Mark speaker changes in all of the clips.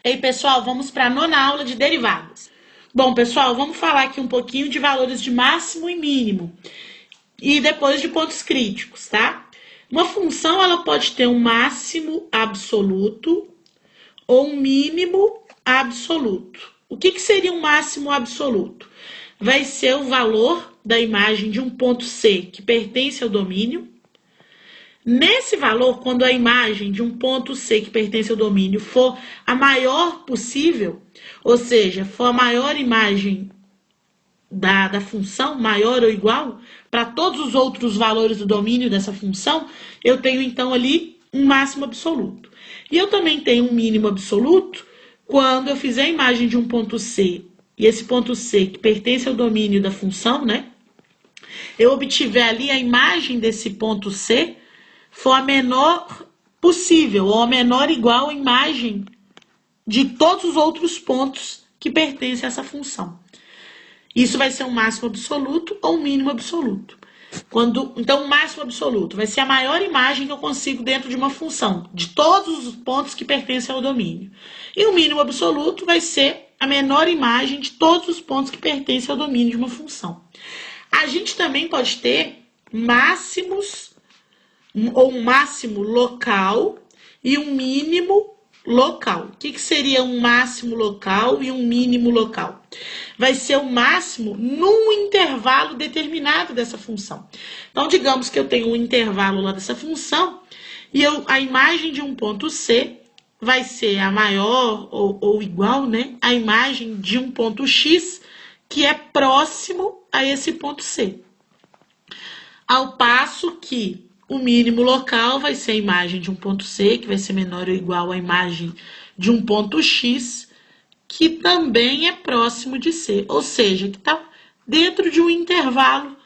Speaker 1: E aí, pessoal, vamos para a nona aula de derivadas. Bom, pessoal, vamos falar aqui um pouquinho de valores de máximo e mínimo. E depois de pontos críticos, tá? Uma função, ela pode ter um máximo absoluto ou um mínimo absoluto. O que seria um máximo absoluto? Vai ser o valor da imagem de um ponto C que pertence ao domínio. Nesse valor, quando a imagem de um ponto C que pertence ao domínio for a maior possível, ou seja, for a maior imagem da função, maior ou igual, para todos os outros valores do domínio dessa função, eu tenho então ali um máximo absoluto. E eu também tenho um mínimo absoluto quando eu fizer a imagem de um ponto C, e esse ponto C que pertence ao domínio da função, né? Eu obtiver ali a imagem desse ponto C, for a menor possível, ou a menor igual à imagem de todos os outros pontos que pertencem a essa função. Isso vai ser um máximo absoluto ou um mínimo absoluto. Então, o máximo absoluto vai ser a maior imagem que eu consigo dentro de uma função, de todos os pontos que pertencem ao domínio. E o mínimo absoluto vai ser a menor imagem de todos os pontos que pertencem ao domínio de uma função. A gente também pode ter máximos ou um máximo local e um mínimo local. O que seria um máximo local e um mínimo local? Vai ser o máximo num intervalo determinado dessa função. Então, digamos que eu tenho um intervalo lá dessa função e a imagem de um ponto C vai ser a maior ou igual, né, à imagem de um ponto X que é próximo a esse ponto C. Ao passo que o mínimo local vai ser a imagem de um ponto C, que vai ser menor ou igual à imagem de um ponto X, que também é próximo de C. Ou seja, que está dentro de um intervalo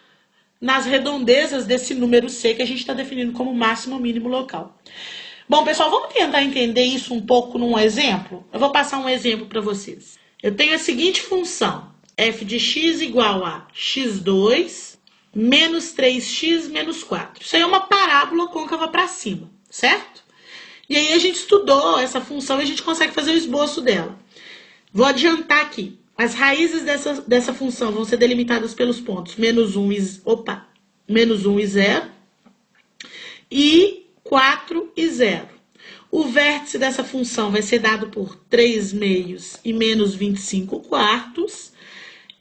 Speaker 1: nas redondezas desse número C que a gente está definindo como máximo ou mínimo local. Bom, pessoal, vamos tentar entender isso um pouco num exemplo? Eu vou passar um exemplo para vocês. Eu tenho a seguinte função, f de x igual a x2 menos 3x menos 4. Isso aí é uma parábola côncava para cima, certo? E aí a gente estudou essa função e a gente consegue fazer o esboço dela. Vou adiantar aqui. As raízes dessa função vão ser delimitadas pelos pontos menos 1 e 0 e 4 e 0. O vértice dessa função vai ser dado por 3 meios e menos 25 quartos.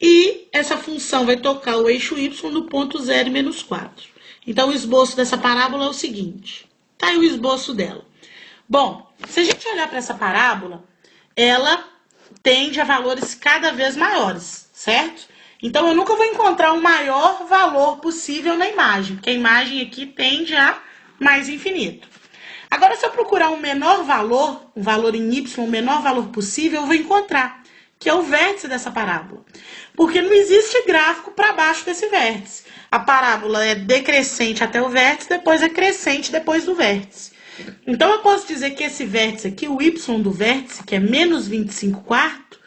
Speaker 1: E essa função vai tocar o eixo y no ponto 0 e menos 4. Então, o esboço dessa parábola é o seguinte. Tá aí o esboço dela. Bom, se a gente olhar para essa parábola, ela tende a valores cada vez maiores, certo? Então, eu nunca vou encontrar o maior valor possível na imagem, porque a imagem aqui tende a mais infinito. Agora, se eu procurar um menor valor, um valor em y, o menor valor possível, eu vou encontrar, que é o vértice dessa parábola. Porque não existe gráfico para baixo desse vértice. A parábola é decrescente até o vértice, depois é crescente depois do vértice. Então, eu posso dizer que esse vértice aqui, o y do vértice, que é menos 25 quartos,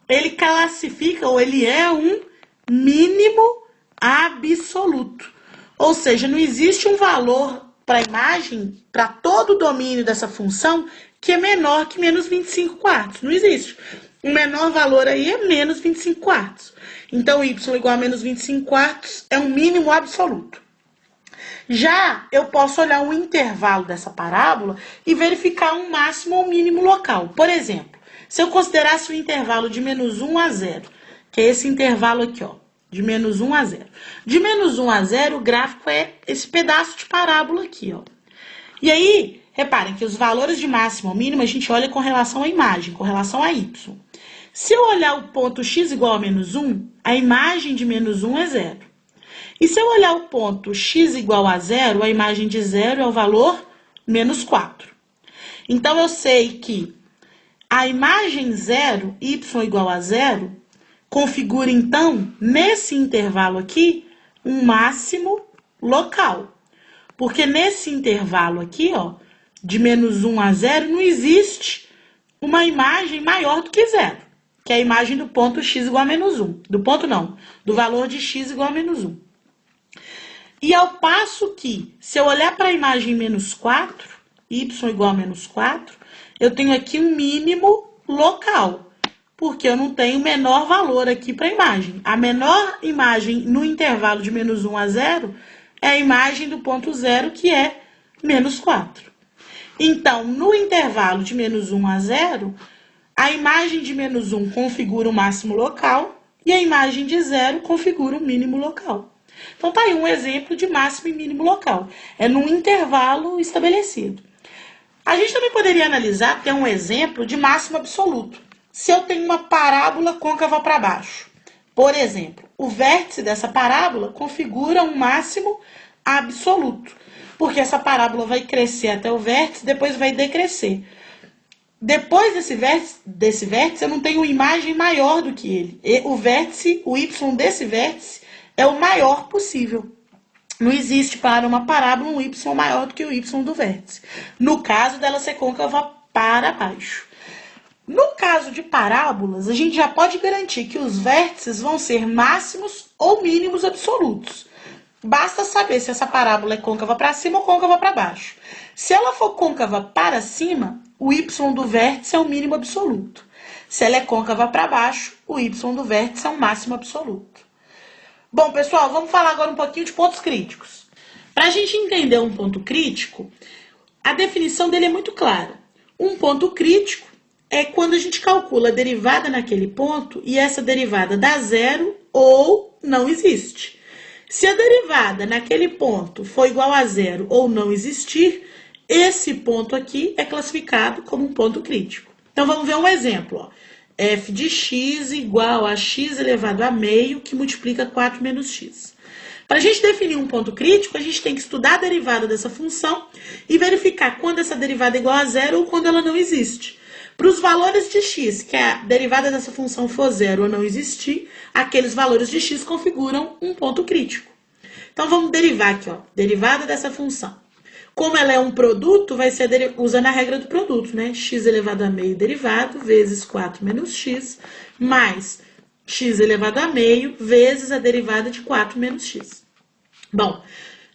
Speaker 1: ele classifica, ou ele é um mínimo absoluto. Ou seja, não existe um valor para a imagem, para todo o domínio dessa função, que é menor que menos 25 quartos. Não existe. O menor valor aí é menos 25 quartos. Então, y igual a menos 25 quartos é um mínimo absoluto. Já eu posso olhar um intervalo dessa parábola e verificar um máximo ou mínimo local. Por exemplo, se eu considerasse o intervalo de menos 1 a 0, que é esse intervalo aqui, ó, de menos 1 a 0. De menos 1 a 0, o gráfico é esse pedaço de parábola aqui, ó. E aí, reparem que os valores de máximo ou mínimo a gente olha com relação à imagem, com relação a y. Se eu olhar o ponto x igual a menos 1, a imagem de menos 1 é 0. E se eu olhar o ponto x igual a 0, a imagem de 0 é o valor menos 4. Então, eu sei que a imagem 0, y igual a 0, configura, então, nesse intervalo aqui, um máximo local. Porque nesse intervalo aqui, ó, de menos 1 a 0, não existe uma imagem maior do que 0, que é a imagem do ponto x igual a menos 1. Do ponto não, do valor de x igual a menos 1. E ao passo que, se eu olhar para a imagem menos 4, y igual a menos 4, eu tenho aqui um mínimo local, porque eu não tenho menor valor aqui para a imagem. A menor imagem no intervalo de menos 1 a 0 é a imagem do ponto 0, que é menos 4. Então, no intervalo de menos 1 a 0, a imagem de menos 1 configura o máximo local e a imagem de 0 configura o mínimo local. Então, tá aí um exemplo de máximo e mínimo local. É num intervalo estabelecido. A gente também poderia analisar, ter um exemplo de máximo absoluto. Se eu tenho uma parábola côncava para baixo, por exemplo, o vértice dessa parábola configura um máximo absoluto, porque essa parábola vai crescer até o vértice, depois vai decrescer. Depois desse vértice, eu não tenho imagem maior do que ele. O vértice, o y desse vértice, é o maior possível. Não existe para uma parábola um y maior do que o y do vértice. No caso dela ser côncava para baixo. No caso de parábolas, a gente já pode garantir que os vértices vão ser máximos ou mínimos absolutos. Basta saber se essa parábola é côncava para cima ou côncava para baixo. Se ela for côncava para cima, o y do vértice é o mínimo absoluto. Se ela é côncava para baixo, o y do vértice é o máximo absoluto. Bom, pessoal, vamos falar agora um pouquinho de pontos críticos. Para a gente entender um ponto crítico, a definição dele é muito clara. Um ponto crítico é quando a gente calcula a derivada naquele ponto e essa derivada dá zero ou não existe. Se a derivada naquele ponto for igual a zero ou não existir, esse ponto aqui é classificado como um ponto crítico. Então, vamos ver um exemplo. Ó. F de x igual a x elevado a meio, que multiplica 4 menos x. Para a gente definir um ponto crítico, a gente tem que estudar a derivada dessa função e verificar quando essa derivada é igual a zero ou quando ela não existe. Para os valores de x, que a derivada dessa função for zero ou não existir, aqueles valores de x configuram um ponto crítico. Então, vamos derivar aqui, ó, derivada dessa função. Como ela é um produto, vai ser usando a regra do produto, né? X elevado a meio derivado vezes 4 menos x, mais x elevado a meio vezes a derivada de 4 menos x. Bom,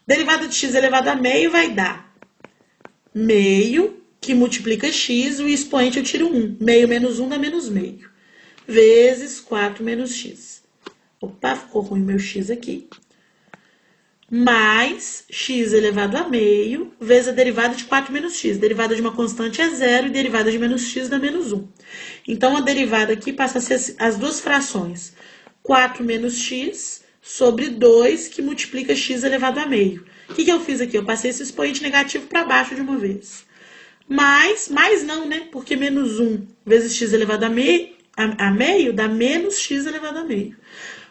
Speaker 1: derivada de x elevado a meio vai dar meio, que multiplica x, o expoente eu tiro 1. Meio menos 1 dá menos meio. Vezes 4 menos x. Opa, ficou ruim meu x aqui. Mais x elevado a meio, vezes a derivada de 4 menos x. Derivada de uma constante é zero e derivada de menos x dá menos 1. Então, a derivada aqui passa a ser as duas frações. 4 menos x sobre 2, que multiplica x elevado a meio. O que eu fiz aqui? Eu passei esse expoente negativo para baixo de uma vez. Mais não, né? Porque menos 1 vezes x elevado a meio dá menos x elevado a meio.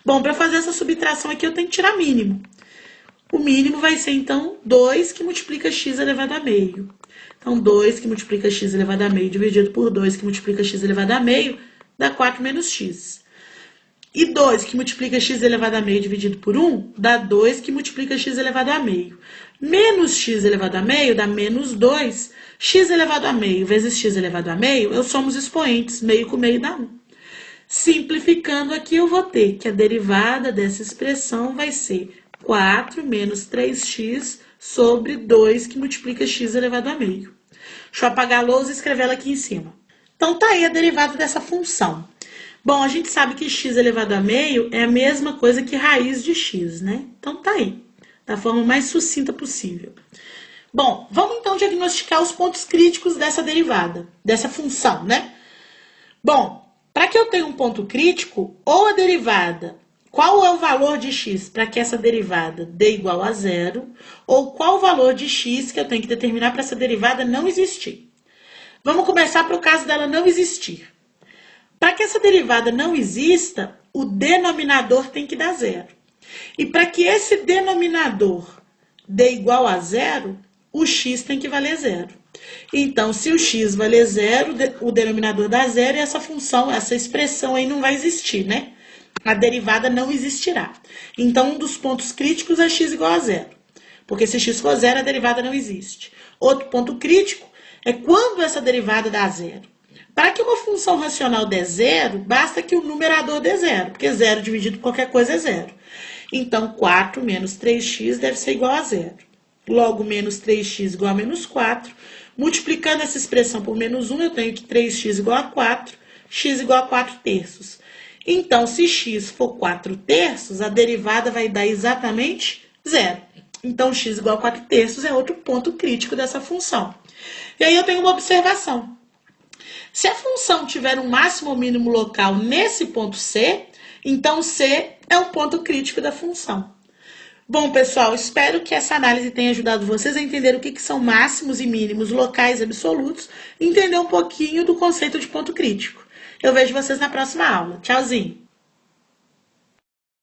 Speaker 1: Bom, para fazer essa subtração aqui, eu tenho que tirar mínimo. O mínimo vai ser, então, 2 que multiplica x elevado a meio. Então, 2 que multiplica x elevado a meio dividido por 2 que multiplica x elevado a meio dá 4 menos x. E 2 que multiplica x elevado a meio dividido por 1 dá 2 que multiplica x elevado a meio. Menos x elevado a meio dá menos 2. X elevado a meio vezes x elevado a meio, eu somo os expoentes. Meio com meio dá 1. Simplificando aqui, eu vou ter que a derivada dessa expressão vai ser 4 menos 3x sobre 2 que multiplica x elevado a meio. Deixa eu apagar a lousa e escrever ela aqui em cima. Então, tá aí a derivada dessa função. Bom, a gente sabe que x elevado a meio é a mesma coisa que raiz de x, né? Então, tá aí, da forma mais sucinta possível. Bom, vamos então diagnosticar os pontos críticos dessa derivada, dessa função, né? Bom, para que eu tenha um ponto crítico, ou a derivada, qual é o valor de x para que essa derivada dê igual a zero, ou qual o valor de x que eu tenho que determinar para essa derivada não existir. Vamos começar para o caso dela não existir. Para que essa derivada não exista, o denominador tem que dar zero. E para que esse denominador dê igual a zero, o x tem que valer zero. Então, se o x valer zero, o denominador dá zero e essa função, essa expressão aí não vai existir, né? A derivada não existirá. Então, um dos pontos críticos é x igual a zero. Porque se x for zero, a derivada não existe. Outro ponto crítico é quando essa derivada dá zero. Para que uma função racional dê zero, basta que o numerador dê zero. Porque zero dividido por qualquer coisa é zero. Então, 4 menos 3x deve ser igual a zero. Logo, menos 3x igual a menos 4. Multiplicando essa expressão por menos 1, eu tenho que 3x igual a 4, x igual a 4 terços. Então, se x for 4 terços, a derivada vai dar exatamente 0. Então, x igual a 4 terços é outro ponto crítico dessa função. E aí eu tenho uma observação. Se a função tiver um máximo ou mínimo local nesse ponto C, então C é o ponto crítico da função. Bom, pessoal, espero que essa análise tenha ajudado vocês a entender o que são máximos e mínimos locais absolutos e entender um pouquinho do conceito de ponto crítico. Eu vejo vocês na próxima aula. Tchauzinho!